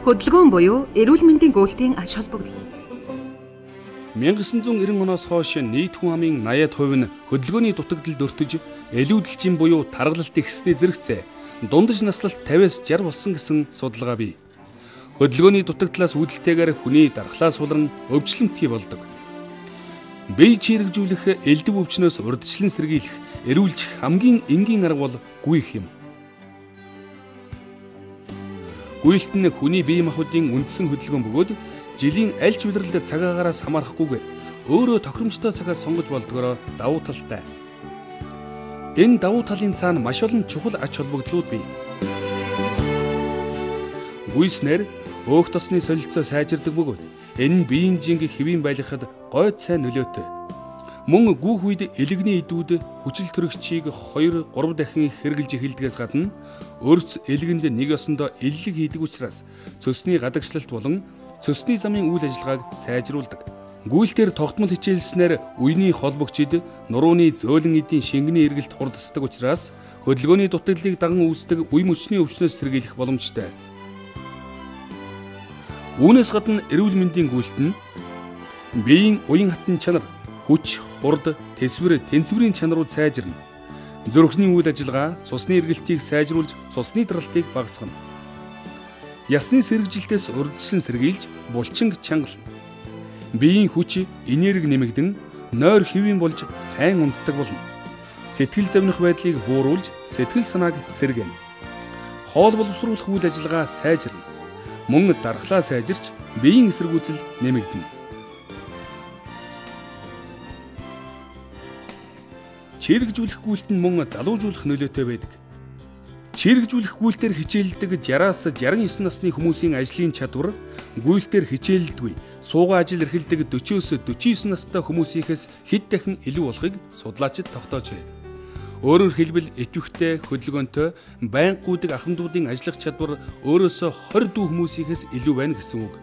Хөдөлгөөн буюу эрүүл мэндийн гүйлтийн ач холбогдол. 1990 оноос хойш нийт хүн амын 80% нь хөдөлгөөний дутагдалд өртөж, элүүдэлжин буюу таргалалт ихснээ зэрэгцээ дундаж наслалт 50-60 болсон гэсэн судалгаа бий. Хөдөлгөөний дутагдлаас үүдэлтэйгээр хүний дархлаа сулран өвчлөмтгий болдог. Бие чирэгжүүлэх, элдв өвчнөөс урьдчилан сэргийлэх, эрүүлжих хамгийн энгийн арга бол гүйх юм. Гүйлт нь хүний бие махбодын үндсэн хөдөлгөөн бөгөөд жилийн аль ч улирлд цаг агаараас хамаарахгүйгээр өөрөө тохиромжтой цагаас сонгож болдгороо давуу талтай. Энэ давуу талын цаана маш олон чухал ач холбогдлууд бий. Гүйснэр өөх тосны солилцоо сайжирдаг бөгөөд энэ нь биеийн жинг хэвийн байлгахад гойд сайн нөлөөтэй. Мөн гүүх үед элэгний идүүд хүчил төрөгчийг 2-3 дахин их хэрглэж эхэлдгээс гадна өрц элгэнд нэг ёсондоо иллэг хийдэг учраас цөсний гадагшлалт болон цөсний замын үйл ажиллагааг сайжруулдаг. Гүйлтээр тогтмол хичээлснээр үений холбогчид нурууны зөөлөн эдийн шингэний эргэлт хурдсдаг учраас хөдөлгөөний дутагдлыг даган үүсдэг үе мөчний өвчнөөс сэргийлэх боломжтой. Үүнээс гадна эрүүл мэндийн гүйлт нь биеийн уян хатан чанар, хүч, хурд, тэсвэр, тэнцвэрийн чанарууд сайжирна. Зүрхний үйл ажиллагаа цусны эргэлтийг сайжруулж, цусны даралтыг багасгана. Ясны сэргэжилтээс урьдчилан сэргийлж, булчинг чангална. Биеийн хүч, энерги нэмэгдэн, нойр хэвийн болж сайн унтдаг болно. Сэтгэл зовних байдлыг бууруулж, сэтгэл санааг сэргээнэ. Хоол боловсруулах үйл ажиллагаа сайжирна. Мөн дархлаа сайжирч, биеийн эсэргүүцэл нэмэгдэнэ. Чирэгжүүлэх гүйлт нь мөн залуужуулах нөлөөтэй байдаг. Чирэгжүүлэх гүйлтээр хичээлдэг 60-аас 69 насны хүмүүсийн ажлын чадвар гүйлтээр хичээлдэггүй суугаа ажил эрхэлдэг 40-оос 49 настай хүмүүсийнхээс хэд дахин илүү болохыг судлаачид тогтоожээ. Өөрөөр хэлбэл идэвхтэй, хөдөлгөөнтэй, байнга гүйдэг ахмадуудын ажиллах чадвар өөрөөсөө 20 дүү хүмүүсийнхээс илүү байна гэсэн үг.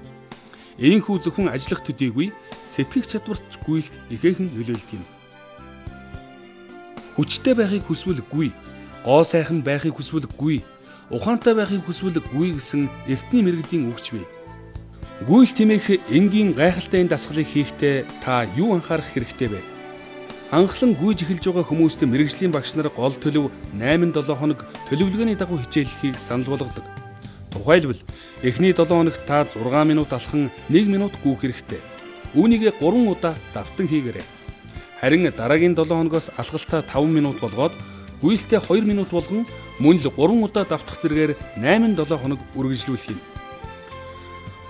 Ийхүү зөвхөн ажиллах төдийгүй сэтгэх чадварт гүйлт ихээхэн нөлөөлдөг юм. Хүчтэй байхыг хүсвэл гүй, гоо сайхан байхыг хүсвэл гүй, ухаантай байхыг хүсвэл гүй гэсэн эртний мэргэдийн үгч бий. Гүйл тэмээх энгийн гайхалтай энэ дасгалыг хийхдээ та юу анхаарах хэрэгтэй вэ? Анхлан гүйж эхэлж байгаа хүмүүст мэргэжлийн багш нар гол төлөв 8-7 хоног төлөвлөгөөний дагуу хичээллэхийг санал болгодог. Тухайлбал эхний 7 хоногт та 6 минут алхан 1 минут гүйх хэрэгтэй. Үүнийг 3 удаа давтан хийгээрэй. Харин дараагийн 7 хоногоос алхалтаа 5 минут болгоод гүйлтээ 2 минут болгон мөн л 3 удаа давтах зэргээр 8-7 хоног үргэлжлүүлэх юм.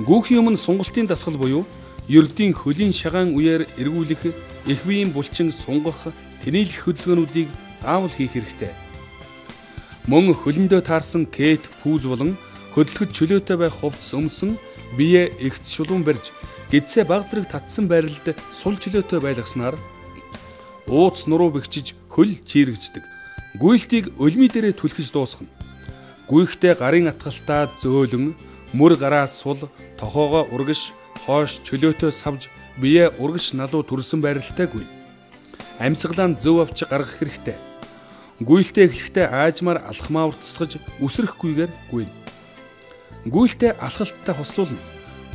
Гүүхийн өмнө сунгалтын дасгал буюу ердийн хөлийн шагаан үеэр эргүүлэх, их биеийн булчин сунгах, тэнэйлэх хөдөлгөөнүүдийг заавал хийх хэрэгтэй. Мөн хөлөндөө таарсан кет, пүүз болон хөдөлгөд чөлөөтэй байх хувцас өмсөн, бие эгц шулуун барьж, гидсээ баг зэрэг татсан байралд сул чөлөөтэй байлгаснаар ууц нуруу бэхжиж хөл чирэгждэг. Гүйлтийг өлмий дээрээ түлхэж дуусгана. Гүйхтээ гарын атгалтаа зөөлөн, мөр гараа сул, тохоогоо урагш, хоош чөлөөтэй савж, бие урагш налуу төрсөн байралтай гүйн. Амьсгалаа зөв авч гаргах хэрэгтэй. Гүйлтээ эхлэхдээ аажмаар алхмаа уртсгаж үсрэхгүйгээр гүйн. Гүйлтээ алхалттай хослуулна.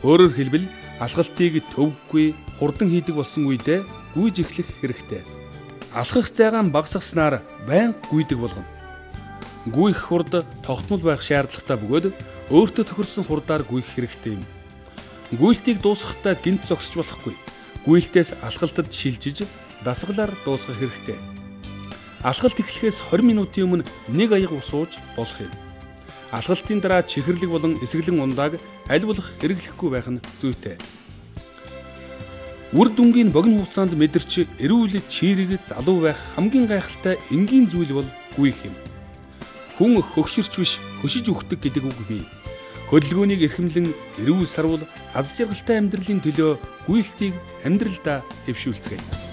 Өөрөөр хэлбэл алхалтыг төвөггүй, хурдан хийдэг болсон үедээ гүйж эхлэх хэрэгтэй. Алхах зайгаан багасгаснаар байнга гүйдэг болгоно. Гүйх хурд тогтмол байх шаардлагатай бөгөөд өөртөө тохирсон хурдаар гүйх хэрэгтэй юм. Гүйлтийг дуусгахдаа гинт зогсож болохгүй. Гүйлтээс алхалтад шилжиж, дасгалаар дуусгах хэрэгтэй. Алхалт эхлэхээс 20 минутын өмнө нэг аяга ус ууж болох юм. Алхалтын дараа чихэрлэг болон эсгэлэн ундааг аль болох хэрэглэхгүй байх нь зүйтэй. Үр дүнгийн богино хугацаанд мэдэрч эрүүл чирэг залуу байх хамгийн гайхалтай энгийн зүйл бол гүйх юм. Хүн хөгшөрч биш хөшиж өгдөг гэдэг үг бий. Хөдөлгөөнийг эрхэмлэн эрүүл сарвал аз жаргалтай амьдралын төлөө гүйлтийг амьдралдаа хэвшүүлцгээе.